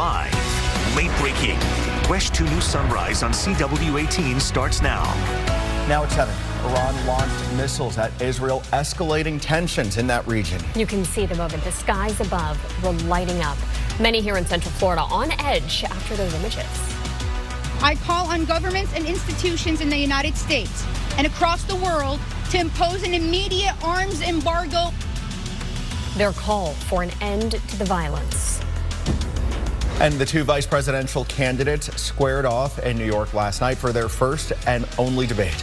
Live, late breaking. WESH 2 News Sunrise on CW18 starts now. Now at 7, Iran launched missiles at Israel, escalating tensions in that region. You can see the moment. The skies above were lighting up. Many here in Central Florida on edge after those images. I call on governments and institutions in the United States and across the world to impose an immediate arms embargo. Their call for an end to the violence. And the two vice presidential candidates squared off in New York last night for their first and only debate.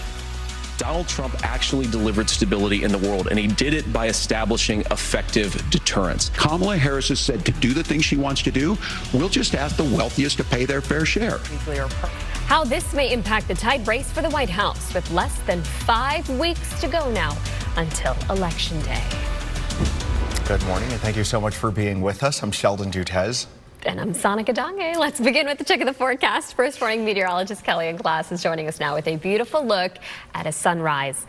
Donald Trump actually delivered stability in the world, and he did it by establishing effective deterrence. Kamala Harris has said to do the things she wants to do, we'll just ask the wealthiest to pay their fair share. How this may impact the tight race for the White House with less than 5 weeks to go now until Election Day. Good morning, and thank you so much for being with us. I'm Sheldon Dutez. And I'm Sonica Dange. Let's begin with the check of the forecast. First morning meteorologist Kelly Glass is joining us now with a beautiful look at a sunrise.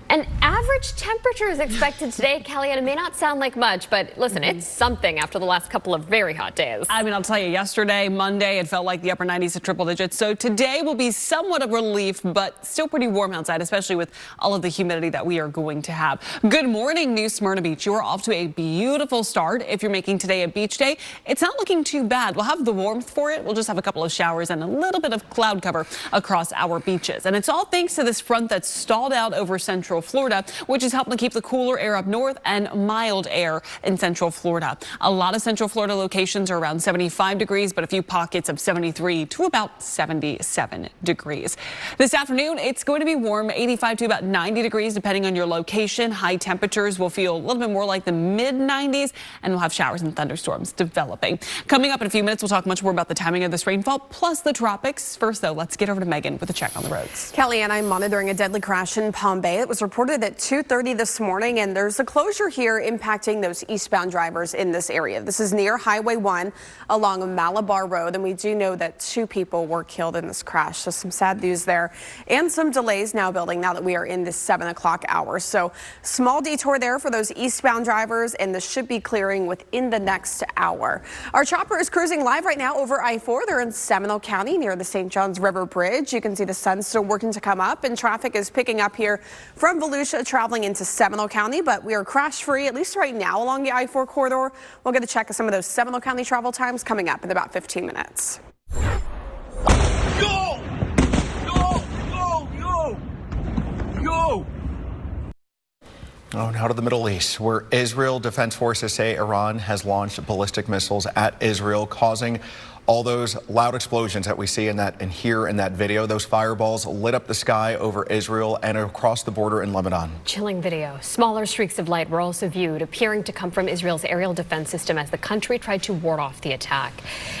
An average temperature is expected today, Kelly, and it may not sound like much, but listen, it's something after the last couple of very hot days. I mean, I'll tell you, yesterday, Monday, it felt like the upper 90s to triple digits. So today will be somewhat of a relief, but still pretty warm outside, especially with all of the humidity that we are going to have. Good morning, New Smyrna Beach. You are off to a beautiful start. If you're making today a beach day, it's not looking too bad. We'll have the warmth for it. We'll just have a couple of showers and a little bit of cloud cover across our beaches. And it's all thanks to this front that's stalled out over Central Florida, which is helping to keep the cooler air up north and mild air in Central Florida. A lot of Central Florida locations are around 75 degrees, but a few pockets of 73 to about 77 degrees. This afternoon, it's going to be warm, 85 to about 90 degrees, depending on your location. High temperatures will feel a little bit more like the mid 90s, and we'll have showers and thunderstorms developing. Coming up in a few minutes, we'll talk much more about the timing of this rainfall, plus the tropics. First, though, let's get over to Megan with a check on the roads. Kelly and I'm monitoring a deadly crash in Palm Bay. It was reported at 2:30 this morning, and there's a closure here impacting those eastbound drivers in this area. This is near Highway 1 along Malabar Road, and we do know that 2 people were killed in this crash. So some sad news there, and some delays now building now that we are in this 7 o'clock hour. So small detour there for those eastbound drivers, and this should be clearing within the next hour. Our chopper is cruising live right now over I-4. They're in Seminole County near the St. Johns River Bridge. You can see the sun still working to come up, and traffic is picking up here from Volusia traveling into Seminole County, but we are crash free, at least right now, along the I-4 corridor. We'll get a check of some of those Seminole County travel times coming up in about 15 minutes. Go! Go! Go! Go! Go! Oh, now to the Middle East, where Israel Defense Forces say Iran has launched ballistic missiles at Israel, causing all those loud explosions that we see in that and hear in that video. Those fireballs lit up the sky over Israel and across the border in Lebanon. Chilling video. Smaller streaks of light were also viewed, appearing to come from Israel's aerial defense system as the country tried to ward off the attack.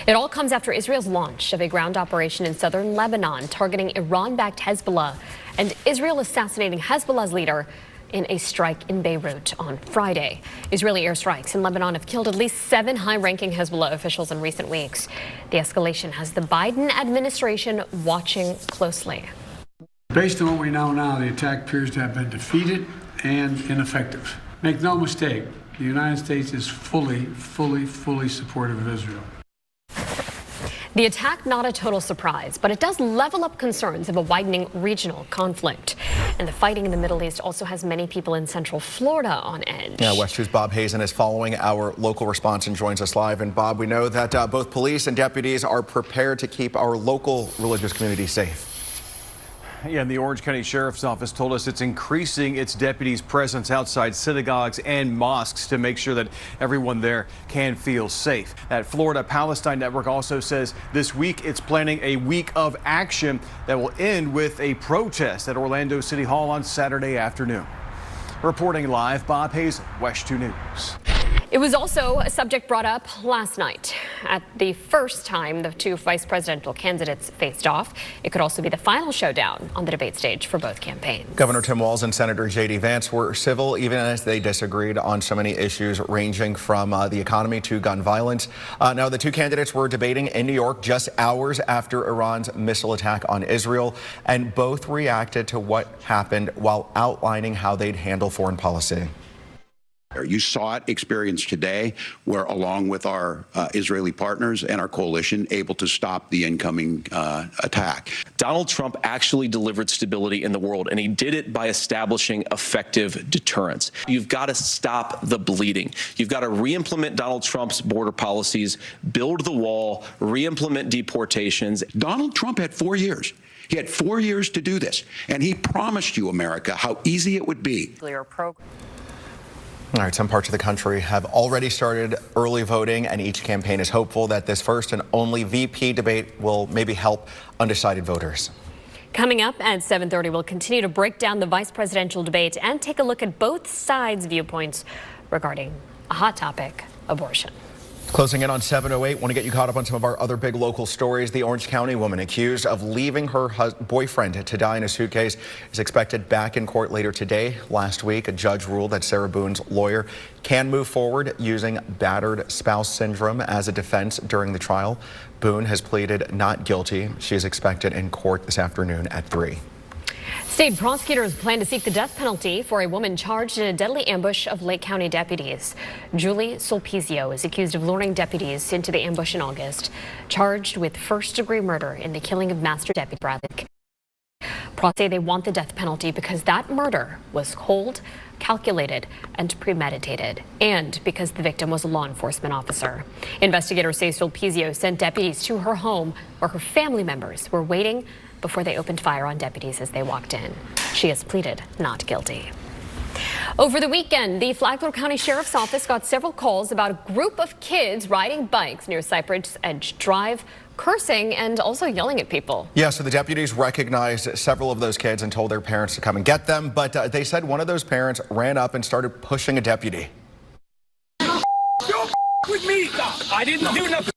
It all comes after Israel's launch of a ground operation in southern Lebanon targeting Iran-backed Hezbollah, and Israel assassinating Hezbollah's leader in a strike in Beirut on Friday. Israeli airstrikes in Lebanon have killed at least 7 high-ranking Hezbollah officials in recent weeks. The escalation has the Biden administration watching closly. Based on what we know now, the attack appears to have been defeated and ineffective. Make no mistake, the United States is fully supportive of Israel. The attack not a total surprise, but it does level up concerns of a widening regional conflict. And the fighting in the Middle East also has many people in Central Florida on edge. Yeah, WESH 2's Bob Hazen is following our local response and joins us live. And Bob, we know that both police and deputies are prepared to keep our local religious community safe. Yeah, and the Orange County Sheriff's Office told us it's increasing its deputies' presence outside synagogues and mosques to make sure that everyone there can feel safe. That Florida Palestine Network also says this week it's planning a week of action that will end with a protest at Orlando City Hall on Saturday afternoon. Reporting live, Bob Hazen, WESH 2 News. It was also a subject brought up last night. At the first time the two vice presidential candidates faced off, it could also be the final showdown on the debate stage for both campaigns. Governor Tim Walz and Senator J.D. Vance were civil, even as they disagreed on so many issues ranging from the economy to gun violence. Now, the two candidates were debating in New York just hours after Iran's missile attack on Israel, and both reacted to what happened while outlining how they'd handle foreign policy. You saw it experienced today, where along with our Israeli partners and our coalition, able to stop the incoming attack. Donald Trump actually delivered stability in the world, and he did it by establishing effective deterrence. You've got to stop the bleeding. You've got to re-implement Donald Trump's border policies, build the wall, re-implement deportations. Donald Trump had 4 years. He had 4 years to do this, and he promised you, America, how easy it would be. All right, some parts of the country have already started early voting, and each campaign is hopeful that this first and only VP debate will maybe help undecided voters. Coming up at 7:30, we'll continue to break down the vice presidential debate and take a look at both sides' viewpoints regarding a hot topic, abortion. Closing in on 7:08, want to get you caught up on some of our other big local stories. The Orange County woman accused of leaving her boyfriend to die in a suitcase is expected back in court later today. Last week, a judge ruled that Sarah Boone's lawyer can move forward using battered spouse syndrome as a defense during the trial. Boone has pleaded not guilty. She is expected in court this afternoon at 3. State prosecutors plan to seek the death penalty for a woman charged in a deadly ambush of Lake County deputies. Julie Sulpizio is accused of luring deputies into the ambush in August, charged with first-degree murder in the killing of Master Deputy Bradley. Pros say they want the death penalty because that murder was cold, calculated, and premeditated, and because the victim was a law enforcement officer. Investigators say Sulpizio sent deputies to her home where her family members were waiting before they opened fire on deputies as they walked in. She has pleaded not guilty. Over the weekend, the Flagler County Sheriff's Office got several calls about a group of kids riding bikes near Cypress Edge Drive, cursing and also yelling at people. Yeah, so the deputies recognized several of those kids and told their parents to come and get them, but they said one of those parents ran up and started pushing a deputy. Don't with me! I didn't do nothing.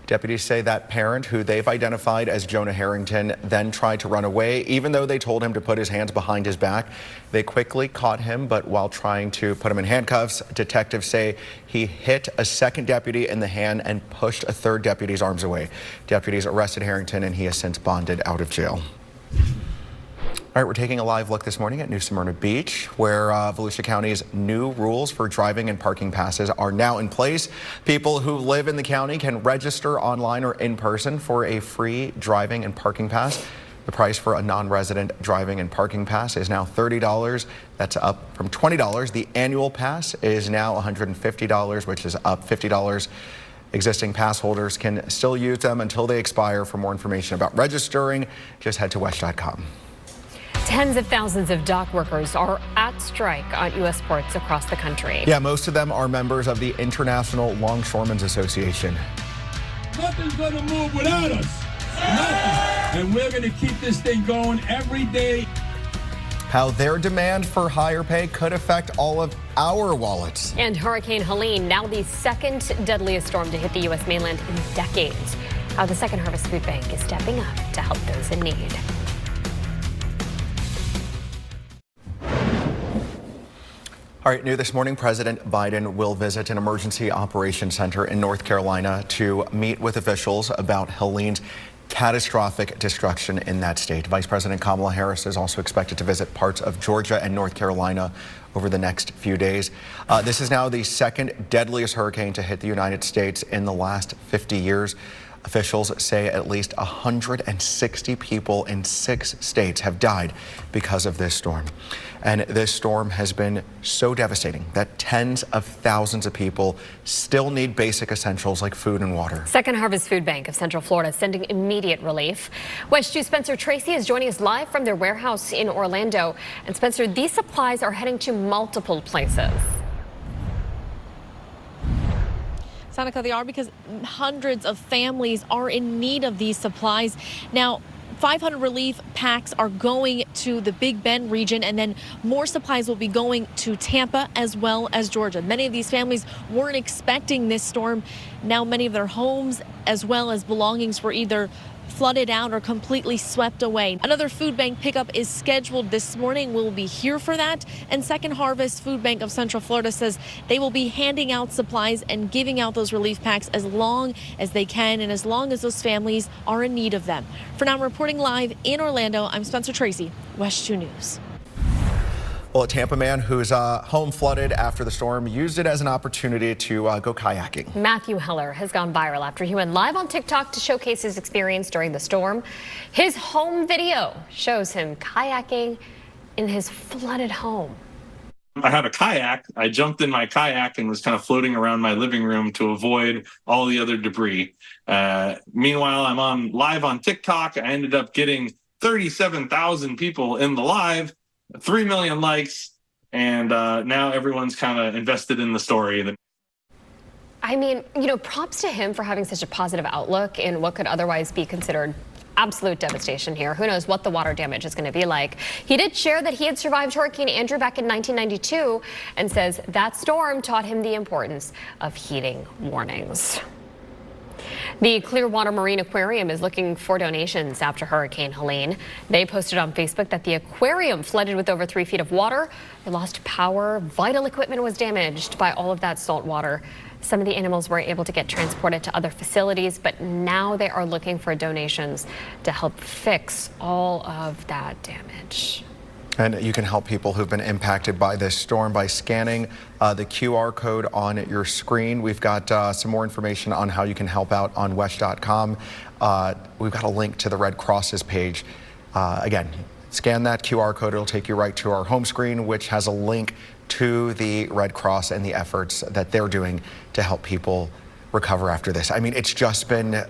Deputies say that parent, who they've identified as Jonah Harrington, then tried to run away. Even though they told him to put his hands behind his back, they quickly caught him. But while trying to put him in handcuffs, detectives say he hit a second deputy in the hand and pushed a third deputy's arms away. Deputies arrested Harrington, and he has since bonded out of jail. All right, we're taking a live look this morning at New Smyrna Beach, where Volusia County's new rules for driving and parking passes are now in place. People who live in the county can register online or in person for a free driving and parking pass. The price for a non-resident driving and parking pass is now $30. That's up from $20. The annual pass is now $150, which is up $50. Existing pass holders can still use them until they expire. For more information about registering, just head to WESH.com. Tens of thousands of dock workers are at strike on U.S. ports across the country. Yeah, most of them are members of the International Longshoremen's Association. Nothing's gonna move without us. Nothing. And we're gonna keep this thing going every day. How their demand for higher pay could affect all of our wallets. And Hurricane Helene, now the second deadliest storm to hit the U.S. mainland in decades. How the Second Harvest Food Bank is stepping up to help those in need. All right, new this morning, President Biden will visit an emergency operations center in North Carolina to meet with officials about Helene's catastrophic destruction in that state. Vice President Kamala Harris is also expected to visit parts of Georgia and North Carolina over the next few days. This is now the second deadliest hurricane to hit the United States in the last 50 years. Officials say at least 160 people in 6 states have died because of this storm. And this storm has been so devastating that tens of thousands of people still need basic essentials like food and water. Second Harvest Food Bank of Central Florida is sending immediate relief. WESH 2 Spencer Tracy is joining us live from their warehouse in Orlando. And Spencer, these supplies are heading to multiple places. Seneca, they are because hundreds of families are in need of these supplies. Now, 500 relief packs are going to the Big Bend region, and then more supplies will be going to Tampa as well as Georgia. Many of these families weren't expecting this storm. Now many of their homes as well as belongings were either flooded out or completely swept away. Another food bank pickup is scheduled this morning. We'll be here for that. And Second Harvest Food Bank of Central Florida says they will be handing out supplies and giving out those relief packs as long as they can and as long as those families are in need of them. For now, reporting live in Orlando, I'm Spencer Tracy, WESH 2 News. Well, a Tampa man whose home flooded after the storm used it as an opportunity to go kayaking. Matthew Heller has gone viral after he went live on TikTok to showcase his experience during the storm. His home video shows him kayaking in his flooded home. I had a kayak. I jumped in my kayak and was kind of floating around my living room to avoid all the other debris. Meanwhile, I'm on live on TikTok. I ended up getting 37,000 people in the live, 3 million likes, and now everyone's kind of invested in the story. I mean, props to him for having such a positive outlook in what could otherwise be considered absolute devastation here. Who knows what the water damage is going to be like. He did share that he had survived Hurricane Andrew back in 1992 and says that storm taught him the importance of heeding warnings. The Clearwater Marine Aquarium is looking for donations after Hurricane Helene. They posted on Facebook that the aquarium flooded with over 3 feet of water. They lost power. Vital equipment was damaged by all of that salt water. Some of the animals were able to get transported to other facilities, but now they are looking for donations to help fix all of that damage. And you can help people who've been impacted by this storm by scanning the QR code on your screen. We've got some more information on how you can help out on WESH.com. We've got a link to the Red Cross's page. Again, scan that QR code. It'll take you right to our home screen, which has a link to the Red Cross and the efforts that they're doing to help people recover after this. I mean, it's just been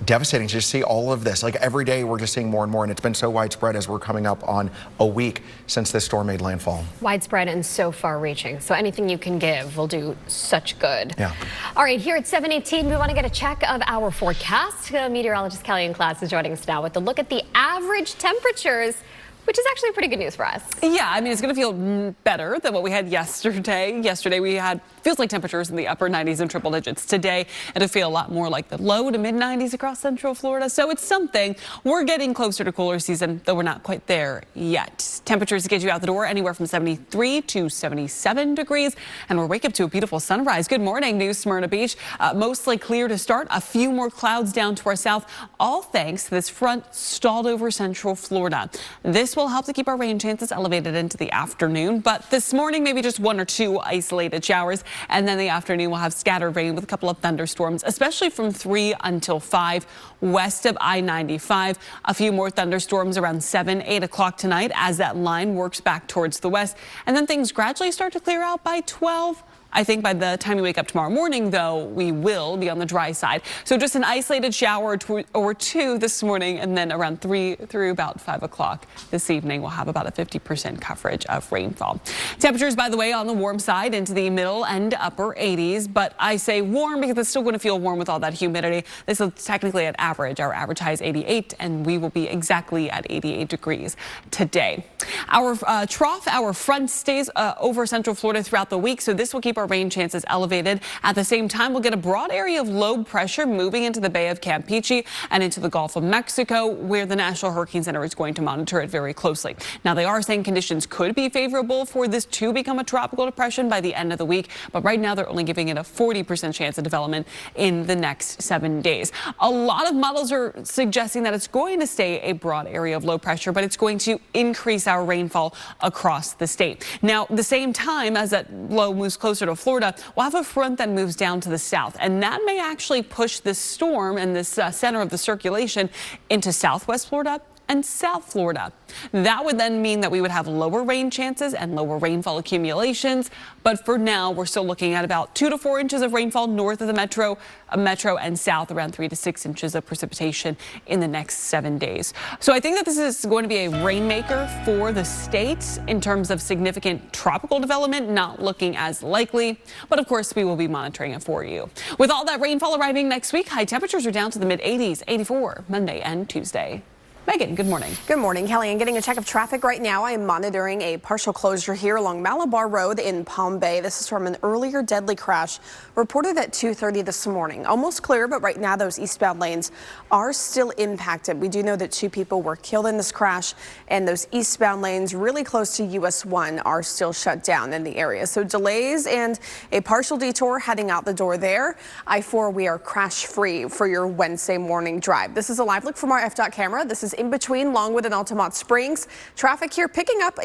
devastating to just see all of this. Like every day we're just seeing more and more, and it's been so widespread as we're coming up on a week since this storm made landfall. Widespread and so far reaching. So anything you can give will do such good. Yeah. All right, here at 7:18, we want to get a check of our forecast. Meteorologist Kellyanne Klass is joining us now with a look at the average temperatures, which is actually pretty good news for us. Yeah, I mean, it's going to feel better than what we had yesterday. Yesterday we had, feels like temperatures in the upper 90s and triple digits. Today, it'll feel a lot more like the low to mid 90s across central Florida. So it's something. We're getting closer to cooler season, though we're not quite there yet. Temperatures get you out the door anywhere from 73 to 77 degrees. And we're waking up to a beautiful sunrise. Good morning, New Smyrna Beach. Mostly clear to start. A few more clouds down to our south, all thanks to this front stalled over central Florida. This will help to keep our rain chances elevated into the afternoon, but this morning maybe just 1 or 2 isolated showers, and then the afternoon we'll have scattered rain with a couple of thunderstorms, especially from 3 until 5 west of I-95. A few more thunderstorms around 7, 8 o'clock tonight as that line works back towards the west, and then things gradually start to clear out by 12. I think by the time you wake up tomorrow morning, though, we will be on the dry side. So just an isolated shower or 2 this morning, and then around 3 through about 5 o'clock this evening, we'll have about a 50% coverage of rainfall. Temperatures, by the way, on the warm side into the middle and upper 80s. But I say warm because it's still going to feel warm with all that humidity. This is technically at average. Our average high is 88, and we will be exactly at 88 degrees today. Our trough, our front stays over central Florida throughout the week, so this will keep our rain chances elevated. At the same time, we'll get a broad area of low pressure moving into the Bay of Campeche and into the Gulf of Mexico, where the National Hurricane Center is going to monitor it very closely. Now, they are saying conditions could be favorable for this to become a tropical depression by the end of the week, but right now they're only giving it a 40% chance of development in the next 7 days. A lot of models are suggesting that it's going to stay a broad area of low pressure, but it's going to increase our rainfall across the state. Now, at the same time as that low moves closer to Florida, we'll have a front that moves down to the south, and that may actually push this storm and this center of the circulation into southwest Florida and South Florida. That would then mean that we would have lower rain chances and lower rainfall accumulations. But for now, we're still looking at about 2 to 4 inches of rainfall north of the metro and south, around 3 to 6 inches of precipitation in the next 7 days. So I think that this is going to be a rainmaker for the state in terms of significant tropical development, not looking as likely. But of course, we will be monitoring it for you. With all that rainfall arriving next week, high temperatures are down to the mid 80s, 84 Monday and Tuesday. Megan, good morning. Good morning, Kelly. I'm getting a check of traffic right now. I am monitoring a partial closure here along Malabar Road in Palm Bay. This is from an earlier deadly crash reported at 2:30 this morning. Almost clear, but right now those eastbound lanes are still impacted. We do know that 2 people were killed in this crash, and those eastbound lanes really close to US 1 are still shut down in the area. So delays and a partial detour heading out the door there. I-4, we are crash free for your Wednesday morning drive. This is a live look from our FDOT camera. This is in between Longwood and Altamont Springs. Traffic here picking up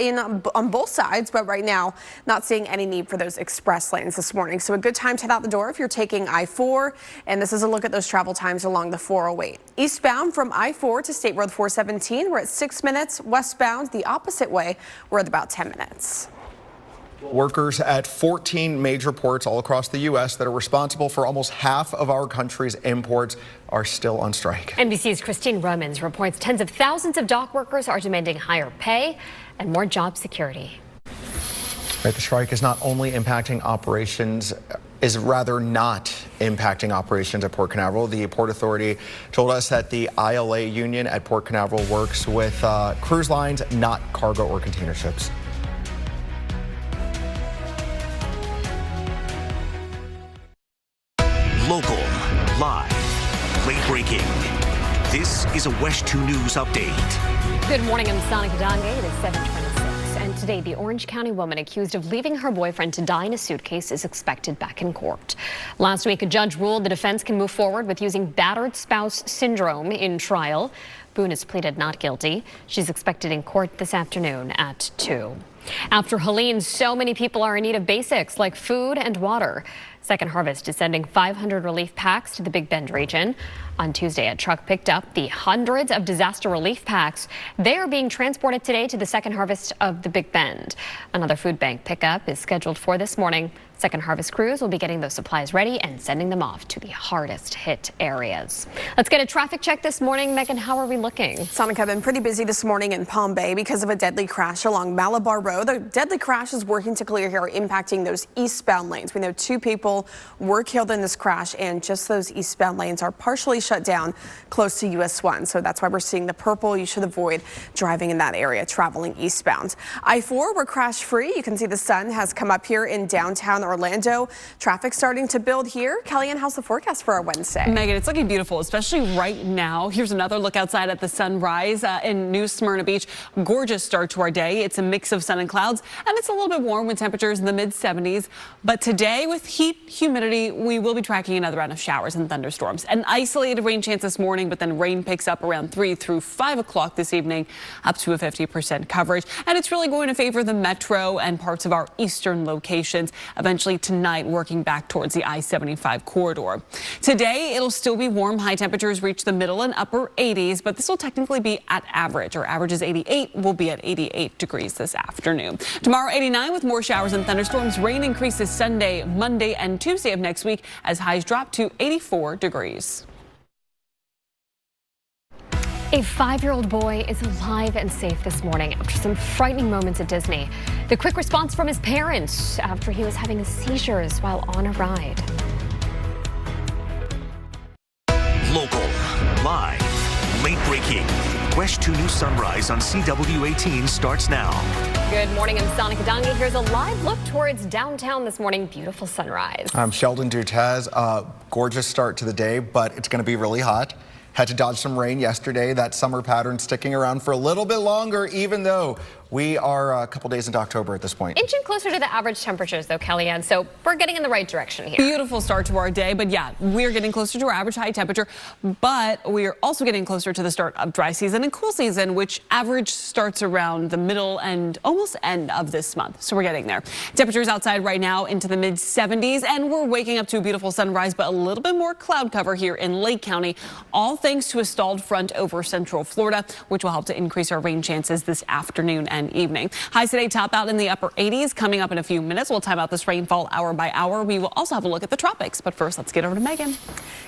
on both sides, but right now not seeing any need for those express lanes this morning. So a good time to head out the door if you're taking I-4. And this is a look at those travel times along the 408. Eastbound from I-4 to State Road 417, we're at 6 minutes. Westbound the opposite way, we're at about 10 minutes. Workers at 14 major ports all across the U.S. that are responsible for almost half of our country's imports are still on strike. NBC's Christine Romans reports tens of thousands of dock workers are demanding higher pay and more job security. The strike is not only impacting operations, is rather not impacting operations at Port Canaveral. The Port Authority told us that the ILA union at Port Canaveral works with cruise lines, not cargo or container ships. Local, live, late breaking. This is a WESH 2 News update. Good morning, I'm Sana Kadange. It is 7:26. And today, the Orange County woman accused of leaving her boyfriend to die in a suitcase is expected back in court. Last week, a judge ruled the defense can move forward with using battered spouse syndrome in trial. Boone has pleaded not guilty. She's expected in court this afternoon at 2. After Helene, so many people are in need of basics like food and water. Second Harvest is sending 500 relief packs to the Big Bend region. On Tuesday, a truck picked up the hundreds of disaster relief packs. They are being transported today to the Second Harvest of the Big Bend. Another food bank pickup is scheduled for this morning. Second Harvest crews will be getting those supplies ready and sending them off to the hardest hit areas. Let's get a traffic check this morning. Megan, how are we looking? Sonica, been pretty busy this morning in Palm Bay because of a deadly crash along Malabar Road. The deadly crash is working to clear here, impacting those eastbound lanes. We know 2 people were killed in this crash, and just those eastbound lanes are partially shut down close to US 1. So that's why we're seeing the purple. You should avoid driving in that area, traveling eastbound. I-4, we're crash free. You can see the sun has come up here in downtown Orlando. Traffic starting to build here. Kellyanne, how's the forecast for our Wednesday? Megan, it's looking beautiful, especially right now. Here's another look outside at the sunrise in New Smyrna Beach. Gorgeous start to our day. It's a mix of sun and clouds, and it's a little bit warm with temperatures in the mid-70s. But today, with heat, humidity, we will be tracking another round of showers and thunderstorms. An isolated rain chance this morning, but then rain picks up around 3 through 5 o'clock this evening, up to a 50% coverage. And it's really going to favor the metro and parts of our eastern locations. Eventually tonight, working back towards the I-75 corridor. Today, it'll still be warm. High temperatures reach the middle and upper 80s, but this will technically be at average. Our average is 88. We'll be at 88 degrees this afternoon. Tomorrow, 89 with more showers and thunderstorms. Rain increases Sunday, Monday, and Tuesday of next week as highs drop to 84 degrees. A 5-year-old boy is alive and safe this morning after some frightening moments at Disney. The quick response from his parents after he was having seizures while on a ride. Local, live, late breaking. WESH 2 News Sunrise on CW18 starts now. Good morning, I'm Sana Kadange. Here's a live look towards downtown this morning. Beautiful sunrise. I'm Sheldon Dutez. Gorgeous start to the day, but it's going to be really hot. Had to dodge some rain yesterday. That summer pattern sticking around for a little bit longer, even though we are a couple days into October at this point. Inching closer to the average temperatures, though, Kellyanne, so we're getting in the right direction here. Beautiful start to our day, but yeah, we're getting closer to our average high temperature, but we are also getting closer to the start of dry season and cool season, which average starts around the middle and almost end of this month. So we're getting there. Temperatures outside right now into the mid-70s, and we're waking up to a beautiful sunrise, but a little bit more cloud cover here in Lake County, all thanks to a stalled front over central Florida, which will help to increase our rain chances this afternoon and evening. Highs today top out in the upper 80s. Coming up in a few minutes, we'll time out this rainfall hour by hour. We will also have a look at the tropics. But first, let's get over to Megan.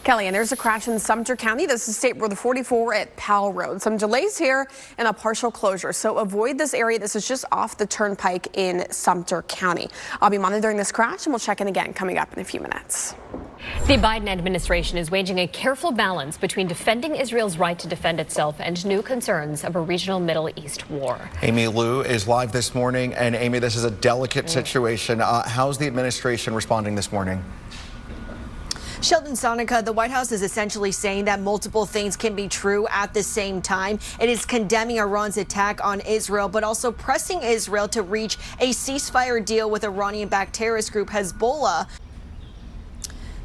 Kellyanne, there's a crash in Sumter County. This is State Road 44 at Powell Road. Some delays here and a partial closure, so avoid this area. This is just off the turnpike in Sumter County. I'll be monitoring this crash, and we'll check in again coming up in a few minutes. The Biden administration is waging a careful balance between defending Israel's right to defend itself and new concerns of a regional Middle East war. Amy Liu is live this morning. And Amy, this is a delicate situation. How's the administration responding this morning? Sheldon, Sonica, the White House is essentially saying that multiple things can be true at the same time. It is condemning Iran's attack on Israel, but also pressing Israel to reach a ceasefire deal with Iranian-backed terrorist group Hezbollah.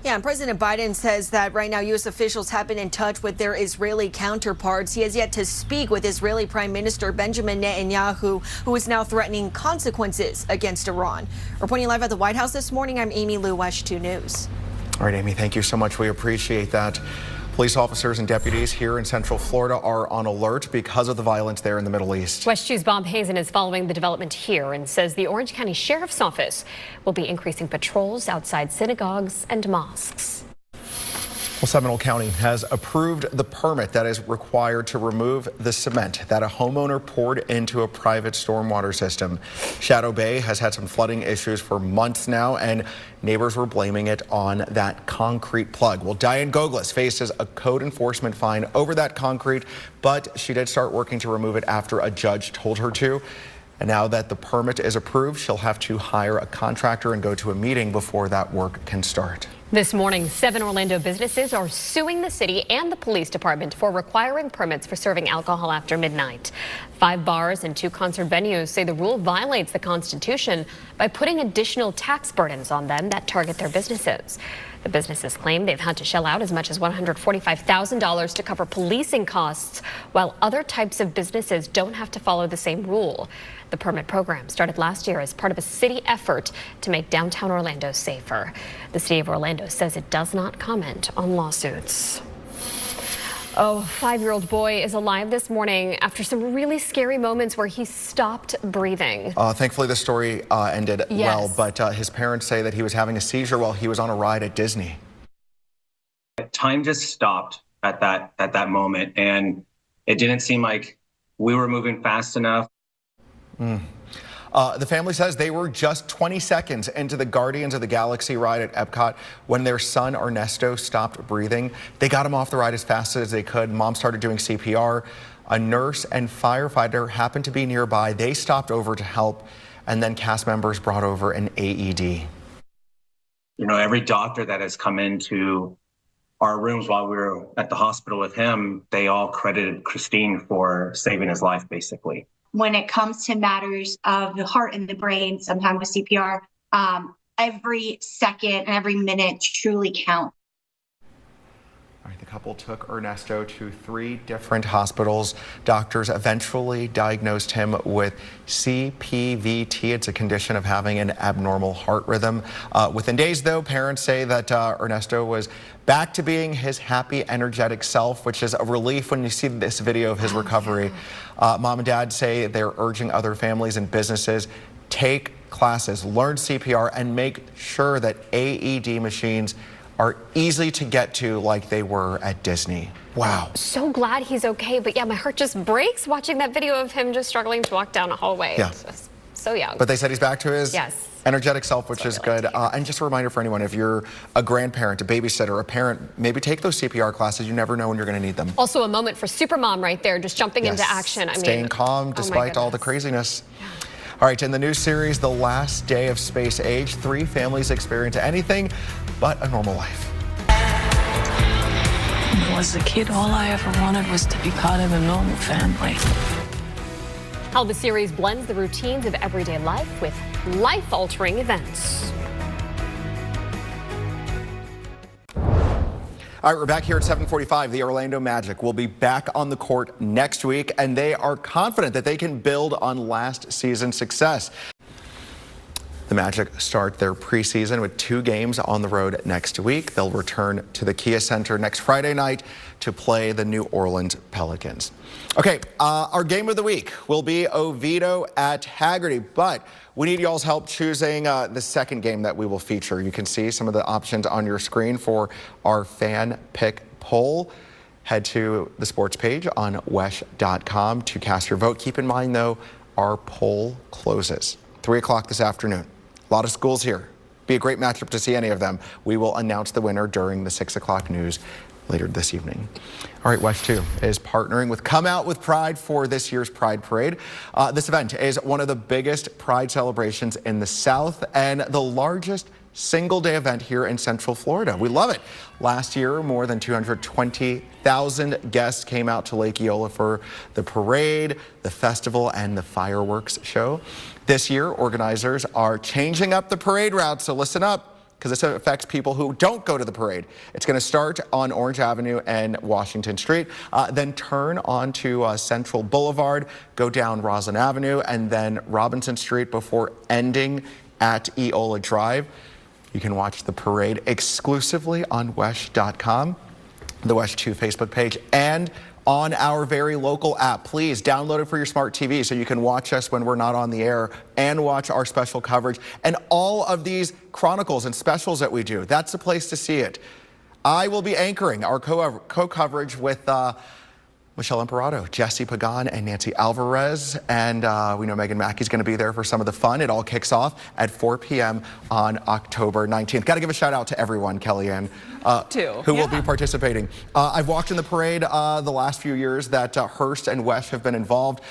Yeah, and President Biden says that right now U.S. officials have been in touch with their Israeli counterparts. He has yet to speak with Israeli Prime Minister Benjamin Netanyahu, who is now threatening consequences against Iran. Reporting live at the White House this morning, I'm Amy Lou, WESH 2 News. All right, Amy, thank you so much. We appreciate that. Police officers and deputies here in Central Florida are on alert because of the violence there in the Middle East. WESH 2's Bob Hazen is following the development here and says the Orange County Sheriff's Office will be increasing patrols outside synagogues and mosques. Well, Seminole County has approved the permit that is required to remove the cement that a homeowner poured into a private stormwater system. Shadow Bay has had some flooding issues for months now, and neighbors were blaming it on that concrete plug. Well, Diane Goglis faces a code enforcement fine over that concrete, but she did start working to remove it after a judge told her to. And now that the permit is approved, she'll have to hire a contractor and go to a meeting before that work can start. This morning, 7 Orlando businesses are suing the city and the police department for requiring permits for serving alcohol after midnight. 5 bars and 2 concert venues say the rule violates the Constitution by putting additional tax burdens on them that target their businesses. The businesses claim they've had to shell out as much as $145,000 to cover policing costs, while other types of businesses don't have to follow the same rule. The permit program started last year as part of a city effort to make downtown Orlando safer. The city of Orlando says it does not comment on lawsuits. Oh, a 5-year-old boy is alive this morning after some really scary moments where he stopped breathing. Thankfully, the story ended well, but his parents say that he was having a seizure while he was on a ride at Disney. Time just stopped at that moment, and it didn't seem like we were moving fast enough. The family says they were just 20 seconds into the Guardians of the Galaxy ride at Epcot when their son Ernesto stopped breathing. They got him off the ride as fast as they could. Mom started doing CPR. A nurse and firefighter happened to be nearby. They stopped over to help, and then cast members brought over an AED. You know, every doctor that has come into our rooms while we were at the hospital with him, they all credited Christine for saving his life, basically. When it comes to matters of the heart and the brain, sometimes with CPR, every second and every minute truly count. All right, the couple took Ernesto to 3 different hospitals. Doctors eventually diagnosed him with CPVT. It's a condition of having an abnormal heart rhythm. Within days, though, parents say that Ernesto was back to being his happy, energetic self, which is a relief when you see this video of his recovery. Mom and dad say they're urging other families and businesses take classes, learn CPR, and make sure that AED machines are easy to get to like they were at Disney. Wow. So glad he's okay, but yeah, my heart just breaks watching that video of him just struggling to walk down a hallway. Yeah. It's just so young. But they said he's back to his energetic self, which is good. And just a reminder for anyone, if you're a grandparent, a babysitter, a parent, maybe take those CPR classes. You never know when you're going to need them. Also a moment for Supermom right there, just jumping into action. I Staying calm despite all the craziness. Yeah. All right, in the new series, The Last Day of Space Age, 3 families experience anything but a normal life. As a kid, all I ever wanted was to be part of a normal family. How the series blends the routines of everyday life with life-altering events. All right, we're back here at 7:45. The Orlando Magic will be back on the court next week, and they are confident that they can build on last season's success. The Magic start their preseason with 2 games on the road next week. They'll return to the Kia Center next Friday night to play the New Orleans Pelicans. Okay, our game of the week will be Oviedo at Haggerty, but we need y'all's help choosing the second game that we will feature. You can see some of the options on your screen for our fan pick poll. Head to the sports page on WESH.com to cast your vote. Keep in mind, though, our poll closes 3 o'clock this afternoon. A lot of schools here. Be a great matchup to see any of them. We will announce the winner during the 6 o'clock news later this evening. All right, WESH 2 is partnering with Come Out with Pride for this year's Pride Parade. This event is one of the biggest Pride celebrations in the South and the largest single-day event here in Central Florida. We love it. Last year, more than 220,000 guests came out to Lake Eola for the parade, the festival, and the fireworks show. This year, organizers are changing up the parade route, so listen up. because this affects people who don't go to the parade. It's going to start on Orange Avenue and Washington Street, then turn onto Central Boulevard, go down Roslyn Avenue, and then Robinson Street before ending at Eola Drive. You can watch the parade exclusively on WESH.com, the WESH 2 Facebook page, and on our very local app. Please download it for your smart TV so you can watch us when we're not on the air and watch our special coverage and all of these chronicles and specials that we do. That's the place to see it. I will be anchoring our co-coverage with Michelle Imperato, Jesse Pagan, and Nancy Alvarez. And we know Megan Mackey's going to be there for some of the fun. It all kicks off at 4 p.m. on October 19th. Got to give a shout out to everyone, Kellyanne, who will be participating. I've walked in the parade the last few years that Hearst and WESH have been involved.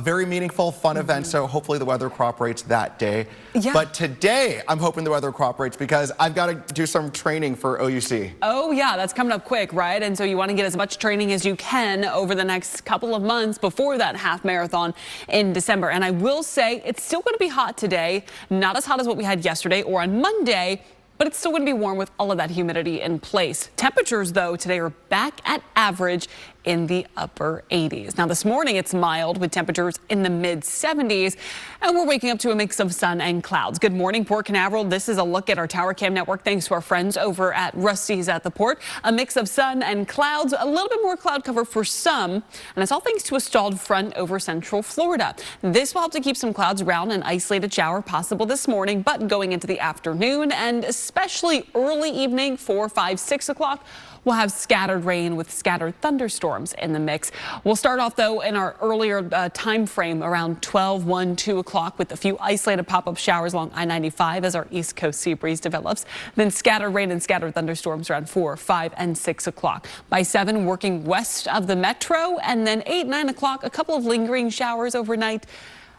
Very meaningful, fun event. So hopefully the weather cooperates that day. But today I'm hoping the weather cooperates because I've got to do some training for OUC. Oh, yeah, that's coming up quick, right? And so you want to get as much training as you can over the next couple of months before that half marathon in December. And I will say it's still going to be hot today, not as hot as what we had yesterday or on Monday, but it's still going to be warm with all of that humidity in place. Temperatures, though, today are back at average in the upper 80s. Now, this morning it's mild with temperatures in the mid 70s, and we're waking up to a mix of sun and clouds. Good morning, Port Canaveral. This is a look at our Tower Cam network thanks to our friends over at Rusty's at the Port. A mix of sun and clouds, a little bit more cloud cover for some, and it's all thanks to a stalled front over central Florida. This will help to keep some clouds around, an isolated shower possible this morning, but going into the afternoon and especially early evening, 4, 5, 6 o'clock, we'll have scattered rain with scattered thunderstorms in the mix. We'll start off, though, in our earlier time frame around 12, 1, 2 o'clock with a few isolated pop-up showers along I-95 as our east coast sea breeze develops. Then scattered rain and scattered thunderstorms around 4, 5, and 6 o'clock. By 7, working west of the metro, and then 8, 9 o'clock, a couple of lingering showers overnight.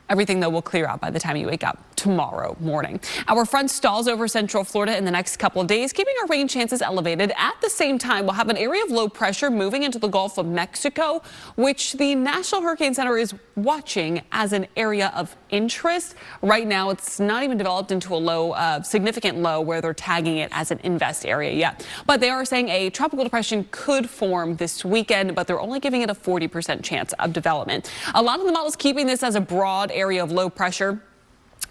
Everything, though, will clear out by the time you wake up tomorrow morning. Our front stalls over central Florida in the next couple of days, keeping our rain chances elevated. At the same time, we'll have an area of low pressure moving into the Gulf of Mexico, which the National Hurricane Center is watching as an area of interest. Right now, it's not even developed into a low, significant low where they're tagging it as an invest area yet. But they are saying a tropical depression could form this weekend, but they're only giving it a 40% chance of development. A lot of the models keeping this as a broad area of low pressure.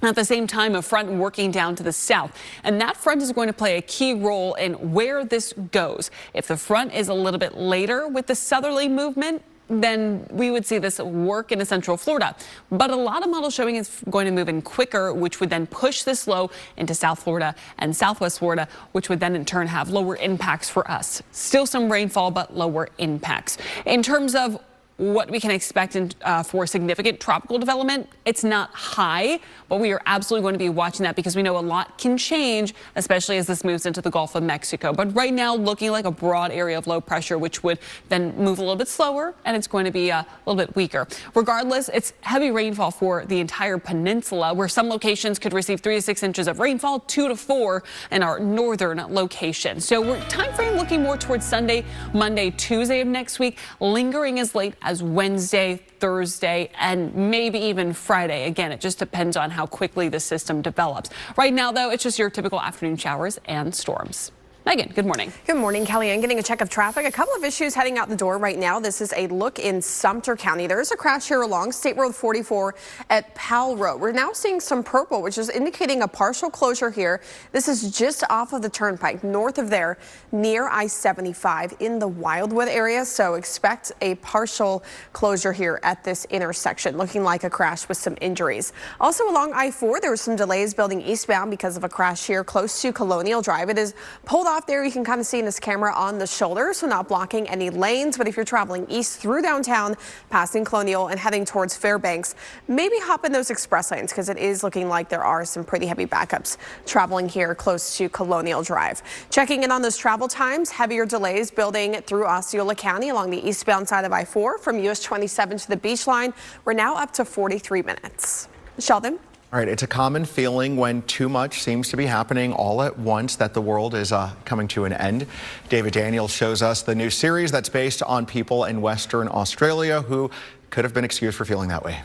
At the same time, a front working down to the south, and that front is going to play a key role in where this goes. If the front is a little bit later with the southerly movement, then we would see this work into central Florida. But a lot of models showing it's going to move in quicker, which would then push this low into South Florida and Southwest Florida, which would then in turn have lower impacts for us. Still some rainfall, but lower impacts. In terms of what we can expect for significant tropical development, it's not high, but we are absolutely going to be watching that because we know a lot can change, especially as this moves into the Gulf of Mexico. But right now, looking like a broad area of low pressure, which would then move a little bit slower, and it's going to be a little bit weaker. Regardless, it's heavy rainfall for the entire peninsula, where some locations could receive 3 to 6 inches of rainfall, 2 to 4 in our northern location. So we're time frame looking more towards Sunday, Monday, Tuesday of next week, lingering as late as Wednesday, Thursday, and maybe even Friday. Again, it just depends on how quickly the system develops. Right now, though, it's just your typical afternoon showers and storms. Megan, good morning. Good morning, Kellyanne. Getting a check of traffic. A couple of issues heading out the door right now. This is a look in Sumter County. There is a crash here along State Road 44 at Powell Road. We're now seeing some purple, which is indicating a partial closure here. This is just off of the turnpike, north of there, near I-75 in the Wildwood area. So expect a partial closure here at this intersection, looking like a crash with some injuries. Also along I-4, there were some delays building eastbound because of a crash here close to Colonial Drive. It is pulled off there. You can kind of see in this camera on the shoulder, so not blocking any lanes. But if you're traveling east through downtown, passing Colonial and heading towards Fairbanks, maybe hop in those express lanes because it is looking like there are some pretty heavy backups traveling here close to Colonial Drive. Checking in on those travel times, heavier delays building through Osceola County along the eastbound side of I-4 from US 27 to the beach line. We're now up to 43 minutes. Sheldon? All right, it's a common feeling when too much seems to be happening all at once that the world is coming to an end. David Daniels shows us the new series that's based on people in Western Australia who could have been excused for feeling that way.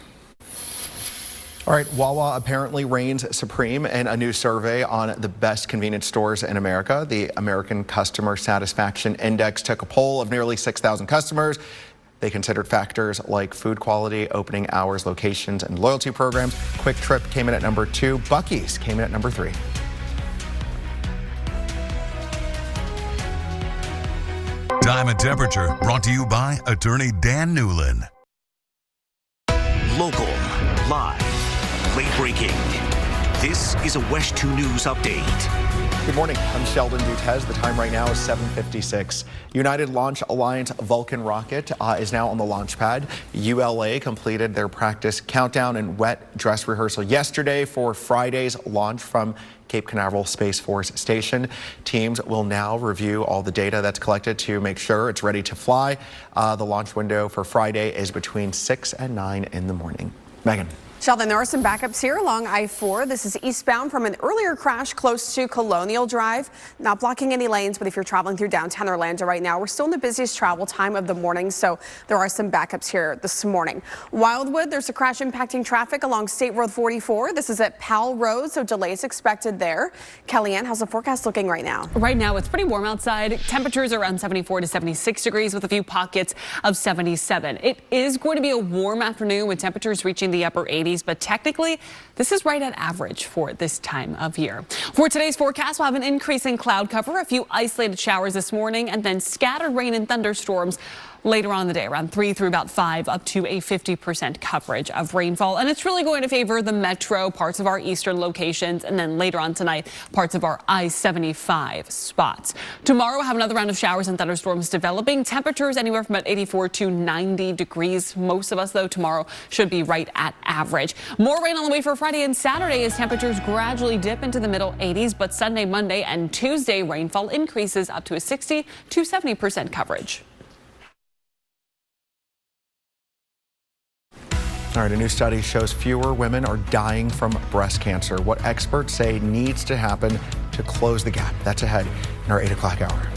All right, Wawa apparently reigns supreme in a new survey on the best convenience stores in America. The American Customer Satisfaction Index took a poll of nearly 6,000 customers. They considered factors like food quality, opening hours, locations, and loyalty programs. Quick Trip came in at number 2. Buc-ee's came in at number 3. Time and temperature brought to you by attorney Dan Newlin. Local, live, late breaking. This is a WESH 2 News update. Good morning. I'm Sheldon Dutez. The time right now is 7:56. United Launch Alliance Vulcan rocket is now on the launch pad. ULA completed their practice countdown and wet dress rehearsal yesterday for Friday's launch from Cape Canaveral Space Force Station. Teams will now review all the data that's collected to make sure it's ready to fly. The launch window for Friday is between 6 and 9 in the morning. Megan. Sheldon, there are some backups here along I-4. This is eastbound from an earlier crash close to Colonial Drive. Not blocking any lanes, but if you're traveling through downtown Orlando right now, we're still in the busiest travel time of the morning, so there are some backups here this morning. Wildwood, there's a crash impacting traffic along State Road 44. This is at Powell Road, so delays expected there. Kellyanne, how's the forecast looking right now? Right now, it's pretty warm outside. Temperatures are around 74 to 76 degrees with a few pockets of 77. It is going to be a warm afternoon with temperatures reaching the upper 80s. But technically, this is right at average for this time of year. For today's forecast, we'll have an increase in cloud cover, a few isolated showers this morning, and then scattered rain and thunderstorms later on in the day, around 3 through about 5, up to a 50% coverage of rainfall. And it's really going to favor the metro, parts of our eastern locations, and then later on tonight, parts of our I-75 spots. Tomorrow, we'll have another round of showers and thunderstorms developing. Temperatures anywhere from about 84 to 90 degrees. Most of us, though, tomorrow should be right at average. More rain on the way for Friday and Saturday as temperatures gradually dip into the middle 80s. But Sunday, Monday, and Tuesday, rainfall increases up to a 60 to 70% coverage. All right, a new study shows fewer women are dying from breast cancer. What experts say needs to happen to close the gap. That's ahead in our 8 o'clock hour.